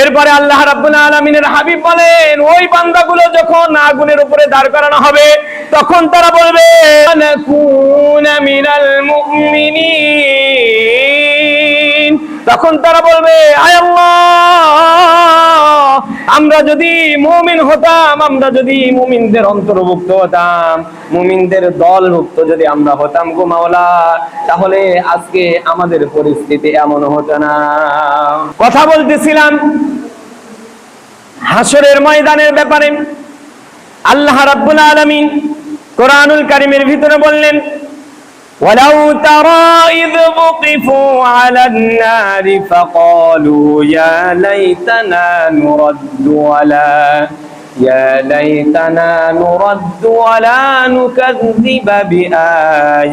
এরপরে আল্লাহ রাব্বুল আলামিনের হাবিব বলেন, ওই বান্দাগুলো যখন আগুনের উপরে দাঁড় করানো হবে তখন তারা বলবে নাকুনা মিনাল মুমিনিন। তখন তারা বলবে, আয় আল্লাহ, আমরা যদি মুমিন হতাম, আমরা যদি মুমিনদের অন্তর্ভুক্ত হতাম, মুমিনদের দলভুক্ত যদি আমরা হতাম গো মাওলা, তাহলে আজকে আমাদের পরিস্থিতি এমন হতো না। কথা বলতেছিলাম হাসরের ময়দানের ব্যাপারে। আল্লাহ রাব্বুল আলামিন কোরআনুল কারীমের ভিতরে বললেন, ওয়ালাউ তারা ইয ওয়াকিফু আলান নারি ফাকালু ইয়া লাইতানা নুরাদ্দু ওয়ালা নুকাযযিবা বিআয়াতি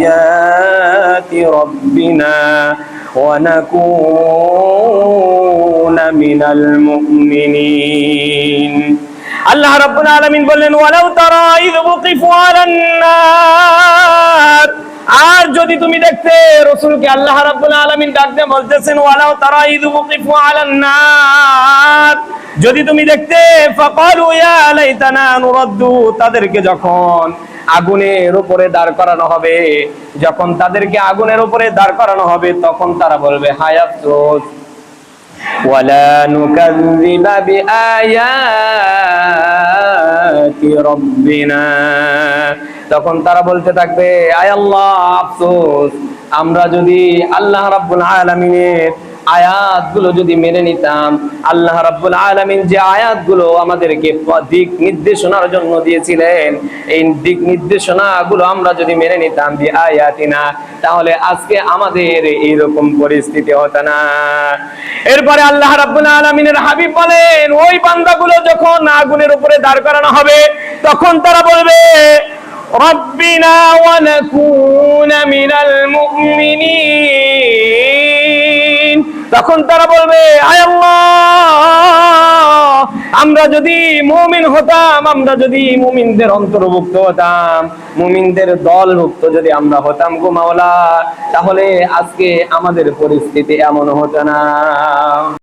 রাব্বিনা ওয়া নাকুনা মিনাল মুমিনিন। আল্লাহ রাব্বুল আলামিন বললেন, ওয়ালাউ তারা ইয ওয়াকিফু আলান নার, আর যদি তুমি দেখতে, রাসূলকে আল্লাহ রাব্বুল আলামিন ডাকতে বলতেছেন, ওয়ালাউ তারা ইয ওয়াকিফু আলান নার, যদি তুমি দেখতে, ফাকালু ইয়া লাইতানা নুরাদ্দু, তাদেরকে যখন আগুনের উপরে দাঁড় করানো হবে, যখন তাদেরকে আগুনের উপরে দাঁড় করানো হবে, তখন তারা বলবে, হায় আফসোস, ওয়ালা নুকাযযিবা বিআয়াতি রাব্বিনা, তখন তারা বলতে থাকবে, আয় আল্লাহ, আফসোস, আমরা যদি আল্লাহ রাব্বুল আলামিনের আয়াতগুলো যদি মেনে নিতাম, আল্লাহ রাব্বুল আলামিন যে আয়াতগুলো আমাদেরকে দিক নির্দেশনার জন্য দিয়েছিলেন, এই দিক নির্দেশনাগুলো আমরা যদি মেনে নিতাম বিআয়াতিনা, তাহলে আজকে আমাদের এইরকম পরিস্থিতি হতো না। এরপরে আল্লাহ রাব্বুল আলামিনের হাবিব বলেন, ওই বান্দাগুলো যখন আগুনের উপরে দাঁড় করানো হবে তখন তারা বলবে, রব্বিনা ওয়া নাকুনা মিনাল মুমিনিন। তখন তারা বলবে, আয় আল্লাহ, আমরা যদি মুমিন হতাম, আমরা যদি মুমিনদের অন্তর্ভুক্ত হতাম, মুমিনদের দলভুক্ত যদি আমরা হতাম গো মাওলা, তাহলে আজকে আমাদের পরিস্থিতি এমন হতো না।